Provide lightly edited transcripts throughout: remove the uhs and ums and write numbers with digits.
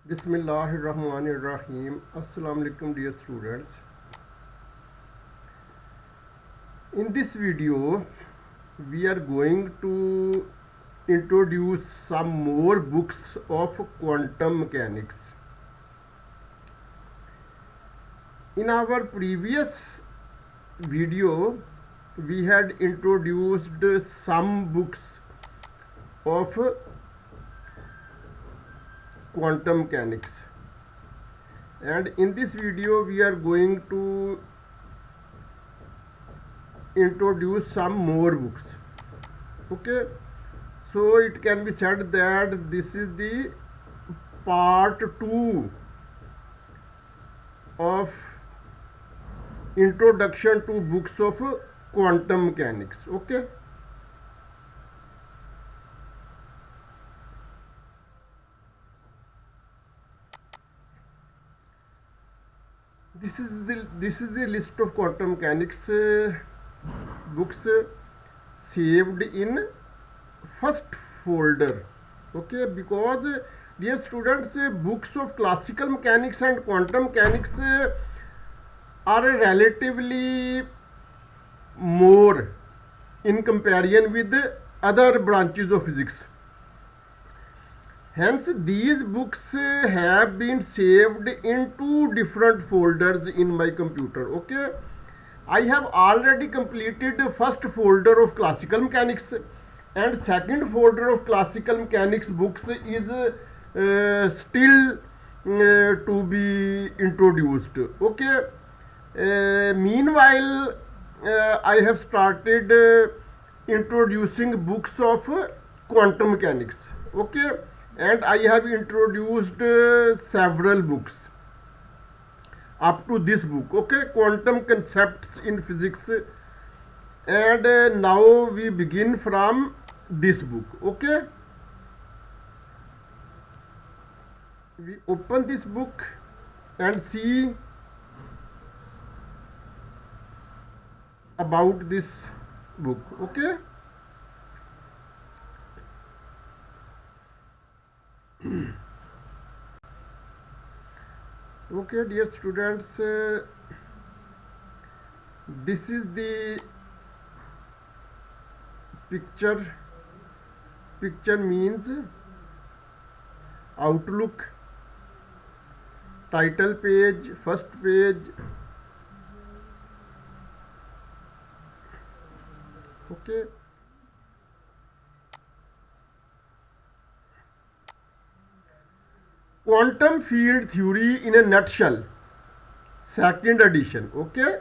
Bismillahirrahmanirrahim. Assalamu alaikum, dear students. In this video, we are going to introduce some more books of quantum mechanics. In our previous video, we had introduced some books of quantum mechanics, and in this video we are going to introduce some more books. Okay, so it can be said that this is the part 2 of introduction to books of quantum mechanics. Okay, this is the list of quantum mechanics books saved in first folder. Okay, because dear students, books of classical mechanics and quantum mechanics are relatively more in comparison with other branches of physics. Hence, these books have been saved in two different folders in my computer. Okay, I have already completed first folder of classical mechanics, and second folder of classical mechanics books is still to be introduced. Okay, meanwhile, I have started introducing books of quantum mechanics. Okay, and I have introduced several books up to this book. Okay, quantum concepts in physics, and now we begin from this book. Okay, we open this book and see about this book. Okay, okay, dear students, this is the picture means outlook, title page, first page. Okay, quantum field theory in a nutshell, second edition. Okay,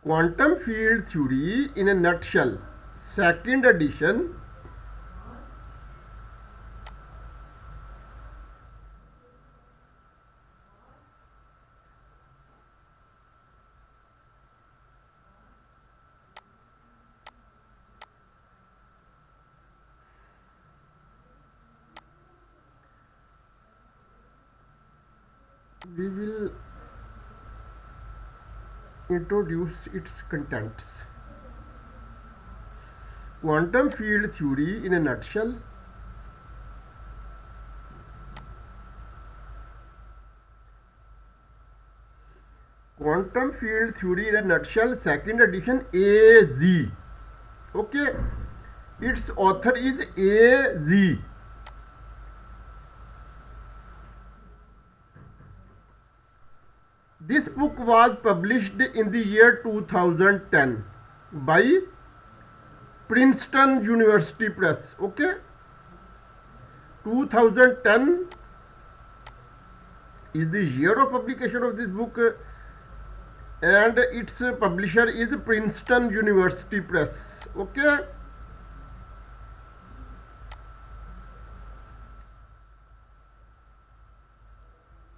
quantum field theory in a nutshell, second edition. We will introduce its contents. Quantum field theory in a nutshell. Quantum field theory in a nutshell, second edition, AZ. Okay, its author is AZ. This book was published in the year 2010 by Princeton University Press. Okay, 2010 is the year of publication of this book, and its publisher is Princeton University Press. Okay,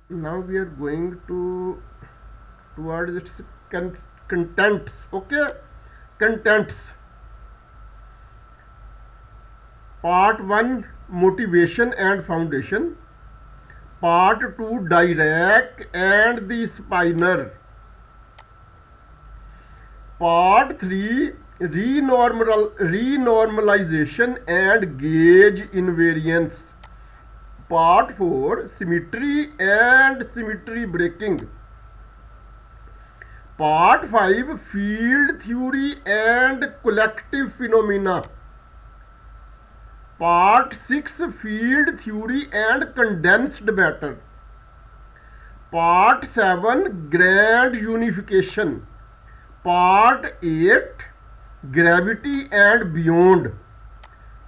now we are going towards its contents. Okay, contents. Part 1, motivation and foundation. Part 2, Dirac and the spinor. Part 3, renormalization and gauge invariance. Part 4, symmetry and symmetry breaking. Part 5, field theory and collective phenomena. Part 6, field theory and condensed matter. Part 7, grand unification. Part 8, gravity and beyond.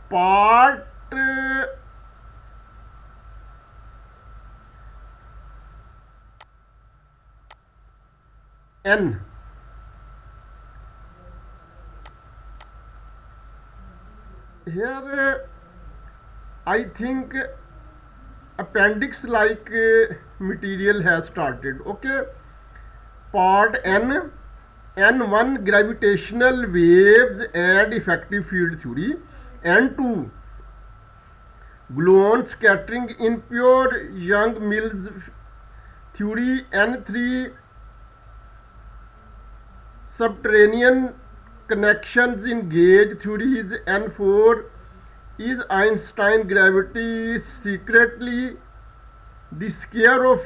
Part N. Here I think appendix like material has started. Okay. Part N. N1, gravitational waves and effective field theory. N2, gluon scattering in pure Young-Mills theory. N3, subterranean connections in gauge theories. N4, is Einstein gravity secretly the scare of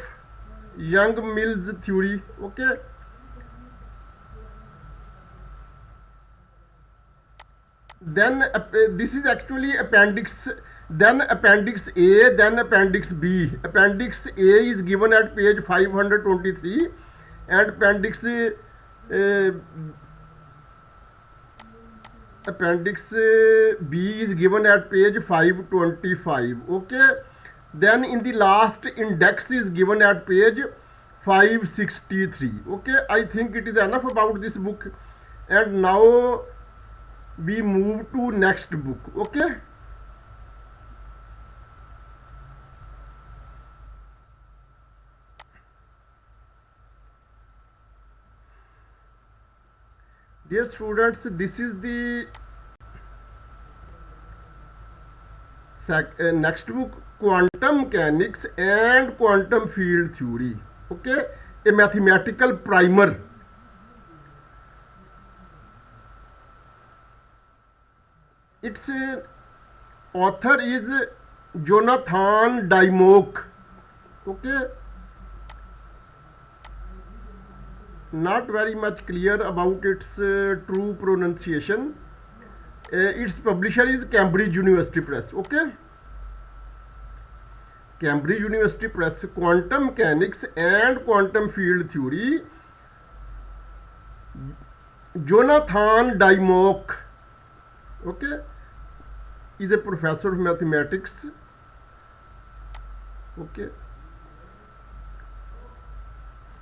Young-Mills theory? Okay. Then this is actually appendix, then appendix A, then appendix B. Appendix A is given at page 523 and appendix B is given at page 525. Okay. Then in the last index is given at page 563. Okay. I think it is enough about this book, and now we move to next book. Okay. Dear students, this is the next book, quantum mechanics and quantum field theory. Okay, a mathematical primer. Its author is Jonathan Dymock. Okay, not very much clear about its true pronunciation. Its publisher is Cambridge University Press. Okay, Cambridge University Press, quantum mechanics and quantum field theory. Jonathan Dymock, okay, is a professor of mathematics. Okay,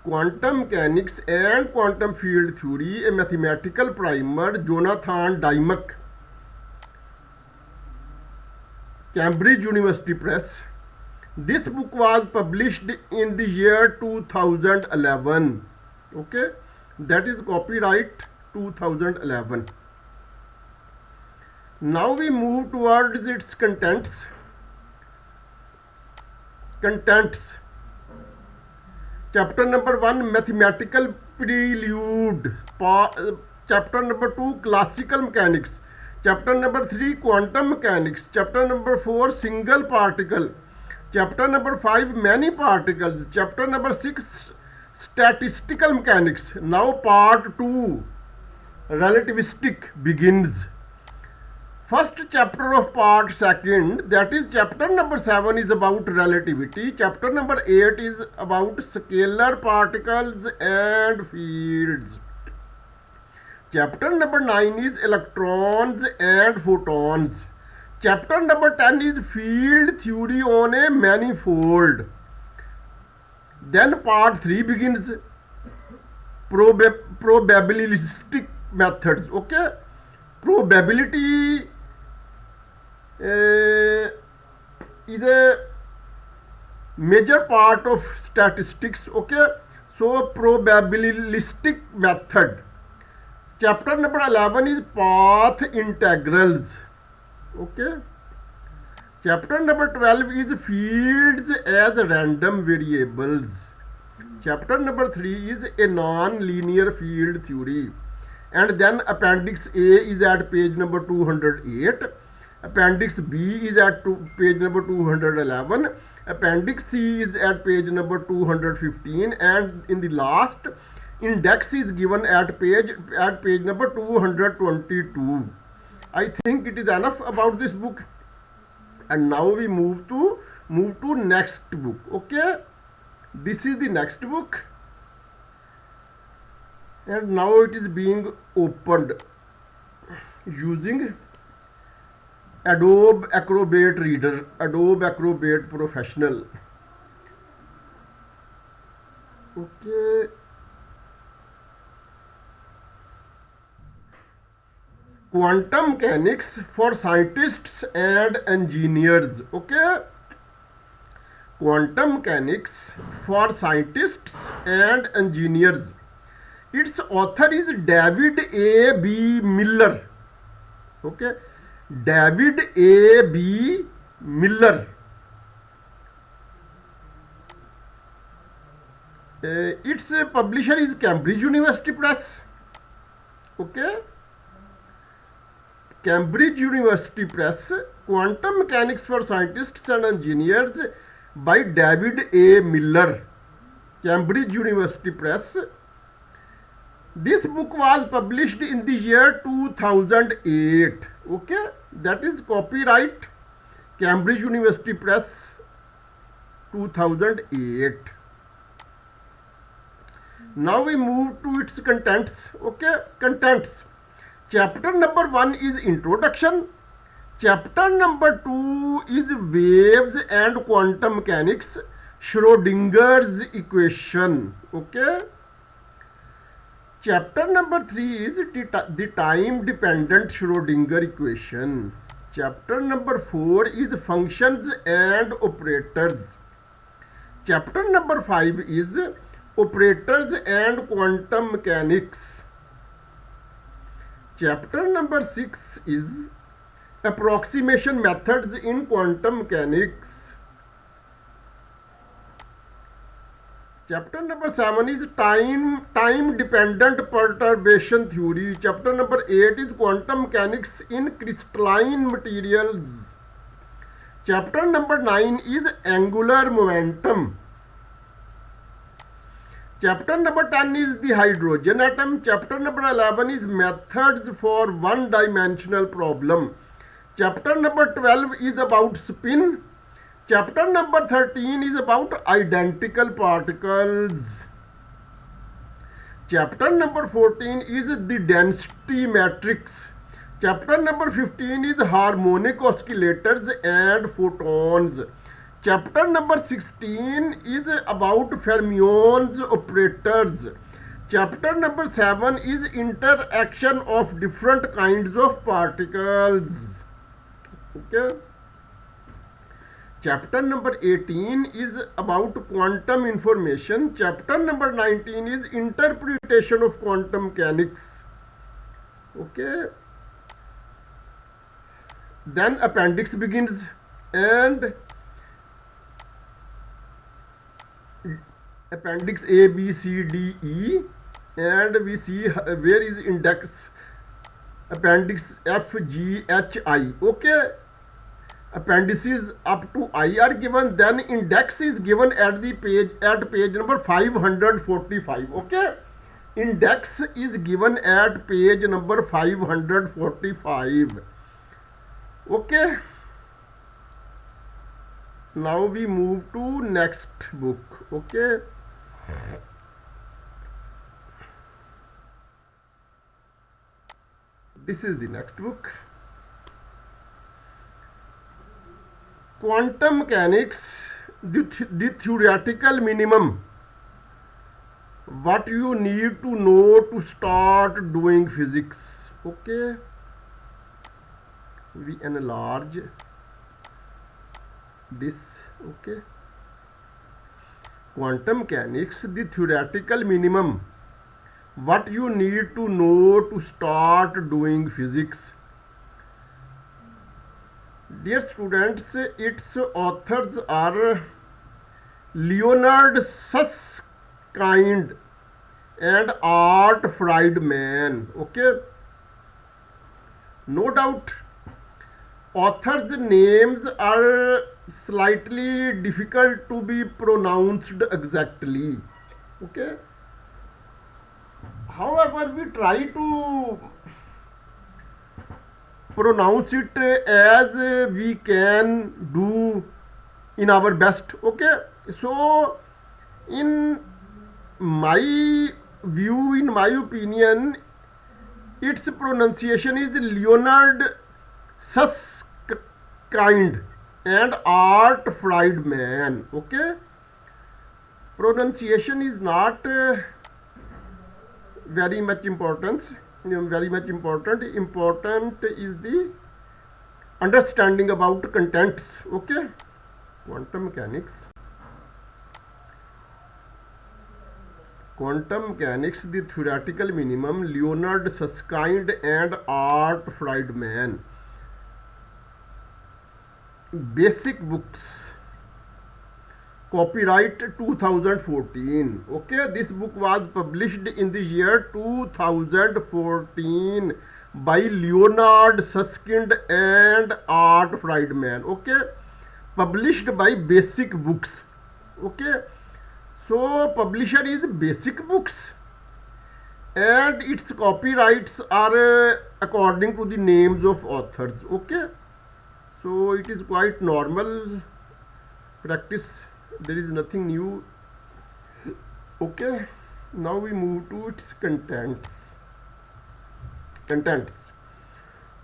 quantum mechanics and quantum field theory, a mathematical primer. Jonathan Dymock, Cambridge University Press. This book was published in the year 2011. Okay, that is copyright 2011. Now we move towards its contents. Chapter number 1, mathematical prelude. Chapter number 2, classical mechanics. Chapter number 3, quantum mechanics. Chapter number 4, single particle. Chapter number 5, many particles. Chapter number 6, statistical mechanics. Now part 2, relativistic, begins. First chapter of part 2, that is chapter number 7, is about relativity. Chapter number 8 is about scalar particles and fields. Chapter number 9 is electrons and photons. Chapter number 10 is field theory on a manifold. Then part 3 begins, probabilistic methods. Okay, probability is a major part of statistics. Okay, so probabilistic method. Chapter number 11 is path integrals. Okay, chapter number 12 is fields as random variables. Chapter number 3 is a non-linear field theory. and then appendix A is at page number 208, appendix B is at page number 211, appendix C is at page number 215, and in the last index is given at page number 222. I think it is enough about this book. And now we move to next book. Okay, this is the next book, and now it is being opened using Adobe Acrobat Reader, Adobe Acrobat Professional. Okay, quantum mechanics for scientists and engineers. Okay, quantum mechanics for scientists and engineers. Its author is David A. B. Miller. Okay, David A. B. Miller. Its publisher is Cambridge University Press. Okay, Cambridge University Press, Quantum Mechanics for Scientists and Engineers by David A. Miller, Cambridge University Press. This book was published in the year 2008. Okay, that is copyright Cambridge University Press 2008. Now we move to its contents. Okay, contents. Chapter number 1 is introduction. Chapter number 2 is waves and quantum mechanics, Schrodinger's equation. Okay. Chapter number 3 is the time dependent Schrodinger equation. Chapter number 4 is functions and operators. Chapter number 5 is operators and quantum mechanics. Chapter number 6 is approximation methods in quantum mechanics. Chapter number 7 is time dependent perturbation theory. Chapter number 8 is quantum mechanics in crystalline materials. Chapter number 9 is angular momentum. Chapter number 10 is the hydrogen atom. Chapter number 11 is methods for one-dimensional problem. Chapter number 12 is about spin. Chapter number 13 is about identical particles. Chapter number 14 is the density matrix. Chapter number 15 is harmonic oscillators and photons. Chapter number 16 is about fermions operators. Chapter number 7 is interaction of different kinds of particles. Okay. Chapter number 18 is about quantum information. Chapter number 19 is interpretation of quantum mechanics. Okay. Then appendix begins, and appendix A, B, C, D, E, and we see where is index. Appendix F, G, H, I. Okay. Appendices up to I are given, then index is given at the page number 545. Okay, index is given at page number 545. Okay, now we move to next book. Okay, this is the next book. Quantum mechanics, the theoretical minimum. What you need to know to start doing physics. Okay, we enlarge this. Okay, quantum mechanics, the theoretical minimum. What you need to know to start doing physics. Dear students, its authors are Leonard Susskind, and Art Friedman. Okay, no doubt authors' names are slightly difficult to be pronounced exactly. Okay, however, we try to pronounce it as we can do in our best. Okay, so in my view, in my opinion, its pronunciation is Leonard Susskind and Art Friedman. Okay, pronunciation is not very much importance. Very much important. Important is the understanding about contents. Okay, quantum mechanics. Quantum mechanics, the theoretical minimum, Leonard Susskind and Art Friedman. Basic books. Copyright 2014. Okay, this book was published in the year 2014 by Leonard Susskind and Art Friedman. Okay, published by Basic Books. Okay, so publisher is Basic Books and its copyrights are according to the names of authors. Okay, so it is quite normal practice, there is nothing new. Okay, now we move to its contents.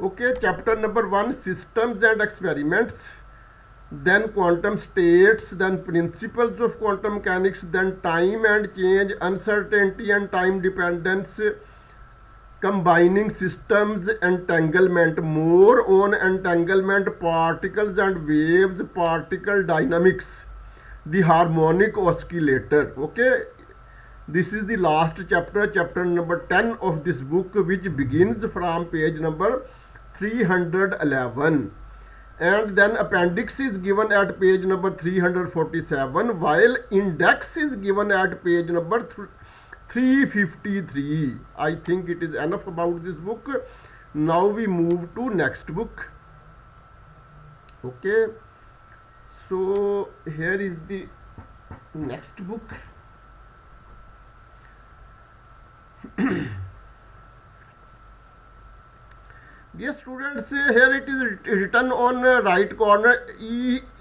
Okay, chapter number 1, systems and experiments, then quantum states, then principles of quantum mechanics, then time and change, uncertainty and time dependence, combining systems, entanglement, more on entanglement, particles and waves, particle dynamics, the harmonic oscillator. Okay, this is the last chapter, chapter number 10 of this book, which begins from page number 311, and then appendix is given at page number 347, while index is given at page number 353. I think it is enough about this book. Now we move to next book. Okay, so here is the next book. Dear students, here it is written on right corner,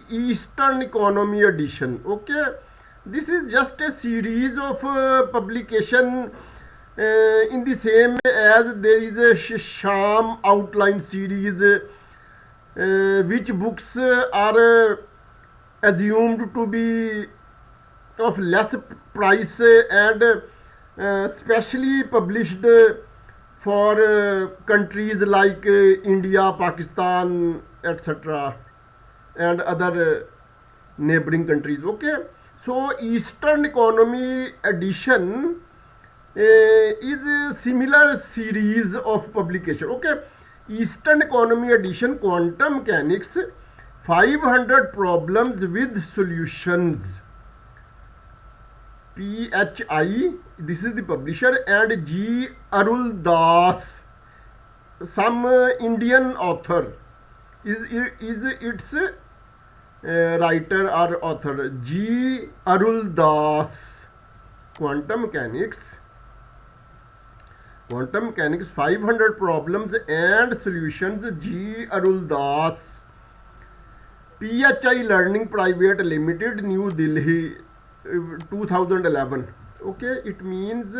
Eastern Economy Edition. Okay, this is just a series of publication in the same as there is a Sham outline series, which books are assumed to be of less price and specially published for countries like India, Pakistan, etc., and other neighboring countries. Okay, so Eastern Economy Edition is a similar series of publication. Okay, Eastern Economy Edition, Quantum Mechanics, 500 Problems with Solutions. PHI, this is the publisher, and G. Arul Das, some Indian author, is its writer or author. G. Arul Das, Quantum Mechanics, 500 Problems and Solutions, G. Arul Das, PHI Learning Private Limited, New Delhi, 2011. Okay, it means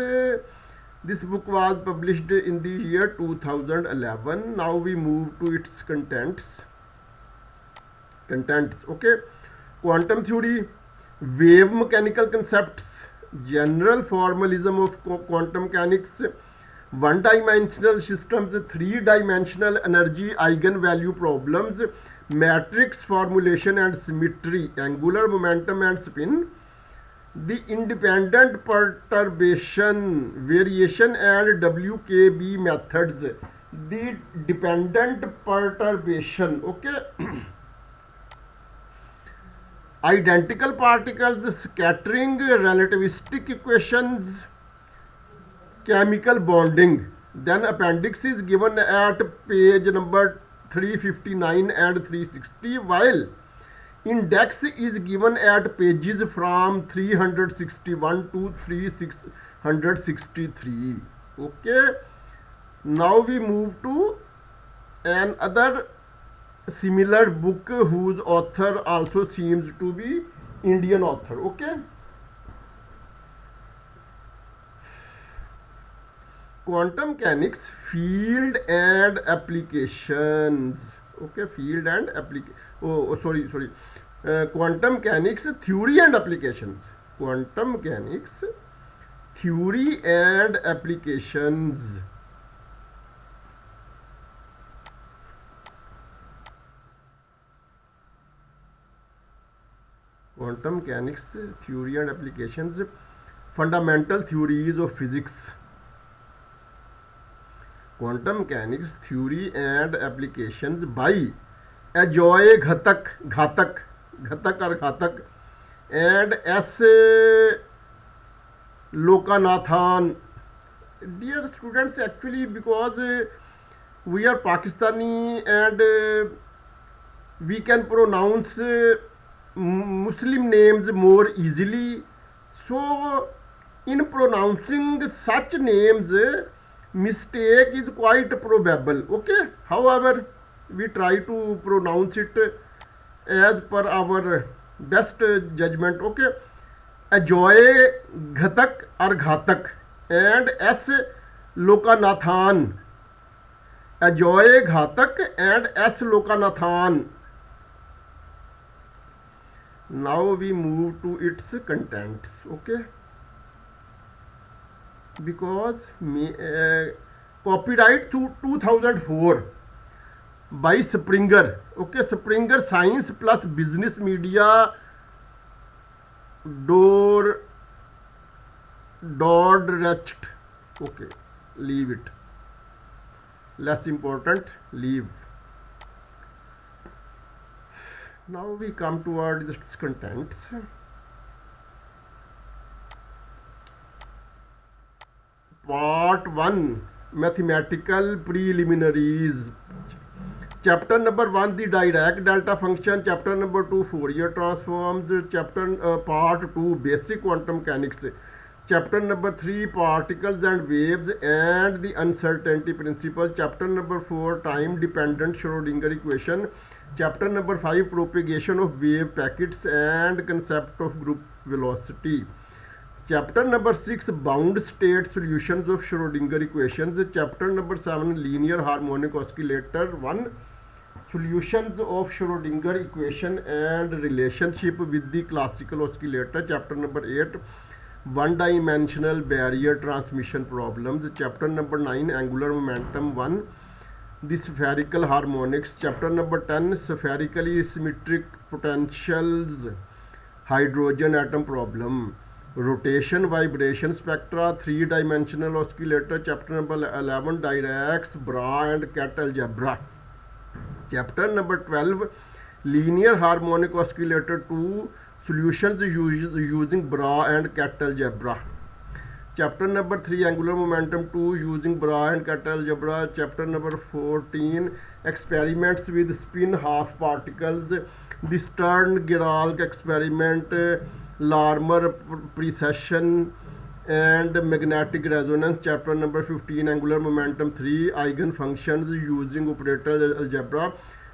this book was published in the year 2011. Now we move to its contents. Okay, quantum theory, wave mechanical concepts, general formalism of quantum mechanics, one-dimensional systems, three-dimensional energy eigenvalue problems, matrix formulation and symmetry, angular momentum and spin, the independent perturbation, variation and WKB methods, the dependent perturbation. Okay, identical particles, scattering, relativistic equations, chemical bonding. Then appendix is given at page number 359 and 360, while index is given at pages from 361 to 3663. Okay, now we move to another similar book whose author also seems to be Indian author. Okay, quantum mechanics, field and applications. Okay, field and application. Sorry. Quantum mechanics, theory and applications. Quantum mechanics, theory and applications. Quantum mechanics, theory and applications. Fundamental theories of physics. Quantum mechanics, theory and applications by Ajoy Ghatak and S. Lokanathan. Dear students, actually, because we are Pakistani and we can pronounce Muslim names more easily. So, in pronouncing such names, mistake is quite probable. Okay, however, we try to pronounce it as per our best judgment. Okay, Ajoy Ghatak and S. Lokanathan. Ajoy Ghatak and S. Lokanathan. Now we move to its contents. Okay, because copyright to 2004 by Springer. Okay, Springer Science plus Business Media Dordrecht. Okay, leave it. Less important, leave. Now we come toward its contents. Part 1, Mathematical Preliminaries. Chapter number 1, the Dirac delta function. Chapter number 2, Fourier transforms. Part 2, Basic Quantum Mechanics. Chapter number 3, Particles and Waves and the Uncertainty Principle. Chapter number 4, Time Dependent Schrodinger Equation. Chapter number 5, Propagation of Wave Packets and Concept of Group Velocity. Chapter number 6, Bound State Solutions of Schrodinger Equations. Chapter number 7, Linear Harmonic Oscillator 1, Solutions of Schrodinger Equation and Relationship with the Classical Oscillator. Chapter number 8, One-Dimensional Barrier Transmission Problems. Chapter number 9, Angular Momentum 1, the Spherical Harmonics. Chapter number 10, Spherically Symmetric Potentials, Hydrogen Atom Problem. Rotation vibration spectra, three-dimensional oscillator. Chapter number 11, Dirac's Bra and Ket algebra. Chapter number 12, Linear Harmonic Oscillator 2, Solutions using Bra and Ket algebra. Chapter number 3, Angular Momentum 2 using Bra and Ket algebra. Chapter number 14, Experiments with spin half particles, the Stern-Gerlach experiment, Larmor precession and magnetic resonance. Chapter number 15, Angular Momentum 3, Eigenfunctions using operator algebra.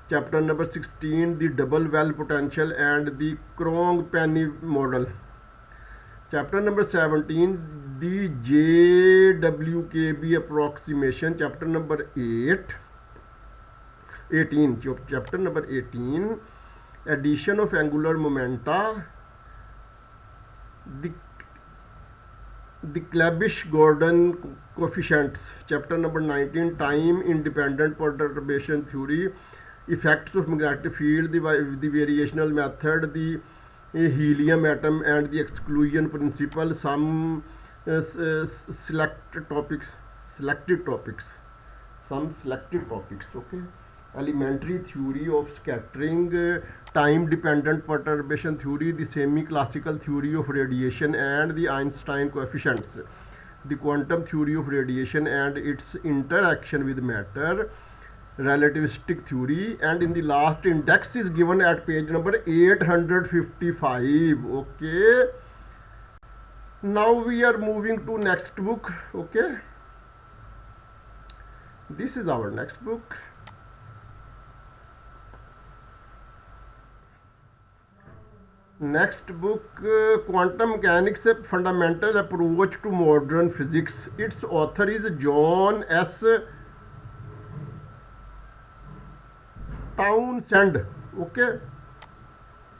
Chapter number 16, the double well potential and the Krong-Penny model. Chapter number 17, the JWKB approximation. Chapter number 18. Chapter number 18, addition of angular momenta, the Clebsch-Gordon coefficients. Chapter number 19, time independent perturbation theory, effects of magnetic field, the variational method, the helium atom and the exclusion principle, some selected topics. Okay, elementary theory of scattering, time dependent perturbation theory, the semi classical theory of radiation and the Einstein coefficients, the quantum theory of radiation and its interaction with matter, relativistic theory, and in the last index is given at page number 855. Okay, now we are moving to next book. Okay, this is our next book. Next book, Quantum Mechanics, a Fundamental Approach to Modern Physics. Its author is John S. Townsend. Okay,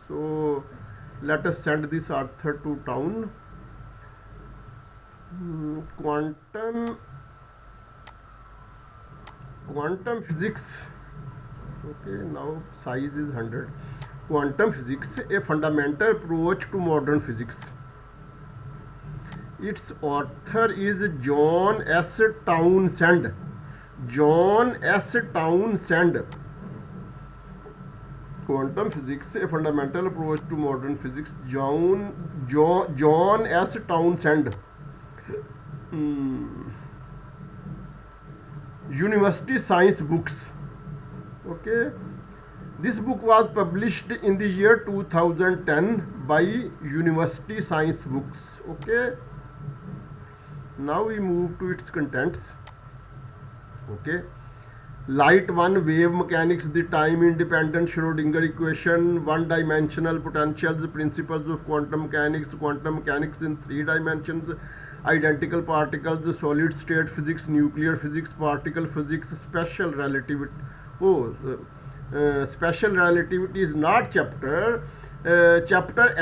so let us send this author to town. Quantum physics. Okay, now size is 100. Quantum physics, a fundamental approach to modern physics. Its author is John S. Townsend. John S. Townsend. Quantum physics, a fundamental approach to modern physics. John S. Townsend. University Science Books. Okay, this book was published in the year 2010 by University Science Books. Okay, now we move to its contents. Okay, light one, wave mechanics, the time independent Schrodinger equation, one dimensional potentials, principles of quantum mechanics in 3 dimensions, identical particles, solid state physics, nuclear physics, particle physics, special relativity. Special relativity is not chapter. Chapters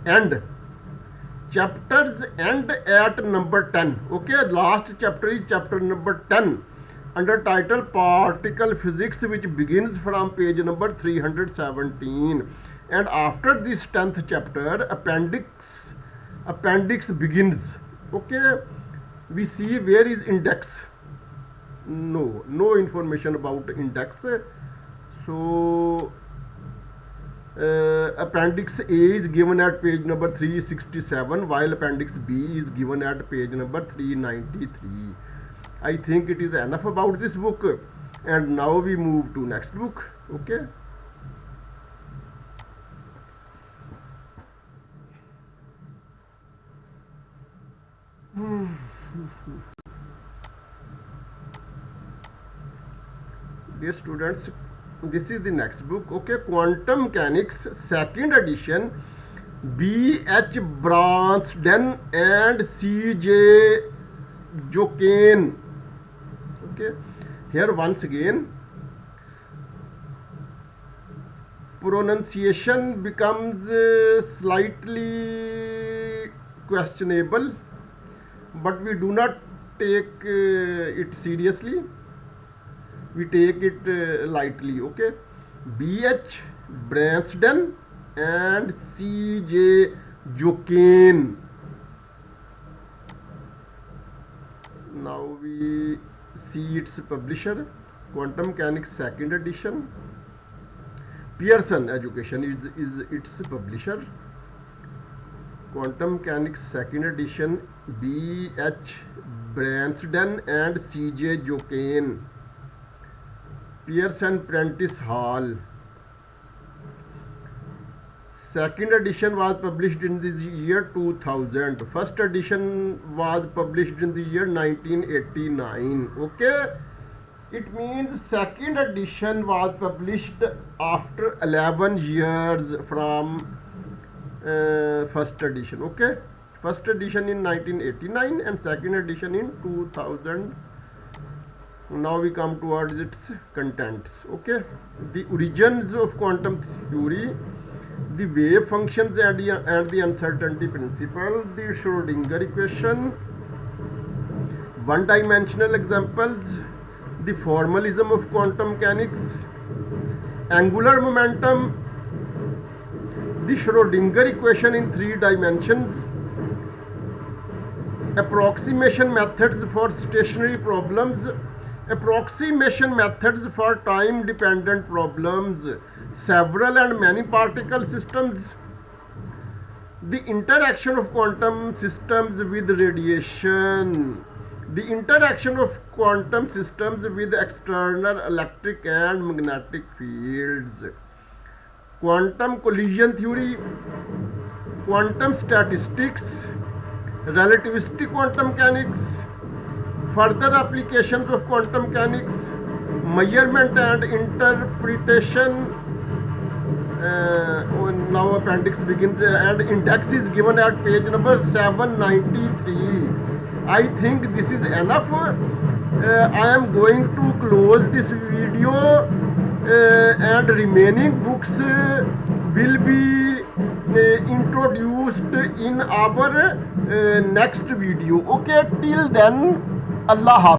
end at number 10. Okay, last chapter is chapter number 10 under title particle physics, which begins from page number 317, and after this 10th chapter appendix begins. Okay, we see where is index. No information about index. So appendix A is given at page number 367, while appendix B is given at page number 393. I think it is enough about this book, and now we move to next book. Okay, dear students, this is the next book. Okay, Quantum Mechanics, second edition, B.H. Bransden and C.J. Jokane. Okay, here once again pronunciation becomes slightly questionable, but we do not take it seriously. We take it lightly. Okay, B.H. Bransden and C.J. Jokane. Now we see its publisher, Quantum Mechanics second edition. Pearson Education is its publisher. Quantum Mechanics second edition, B.H. Bransden and C.J. Jokane. Pearson Prentice Hall. Second edition was published in the year 2000. First edition was published in the year 1989. Okay, it means second edition was published after 11 years from first edition. Okay, first edition in 1989 and second edition in 2000. Now we come towards its contents. Okay, the origins of quantum theory, the wave functions and the uncertainty principle, the Schrodinger equation, one-dimensional examples, the formalism of quantum mechanics, angular momentum, the Schrodinger equation in 3 dimensions, approximation methods for stationary problems, approximation methods for time dependent problems, several and many particle systems, The interaction of quantum systems with radiation. The interaction of quantum systems with external electric and magnetic fields. Quantum collision theory, quantum statistics, relativistic quantum mechanics, further applications of quantum mechanics, measurement and interpretation. Now appendix begins and index is given at page number 793. I think this is enough. I am going to close this video, and remaining books will be introduced in our next video. Okay, till then, Allah Hafiz.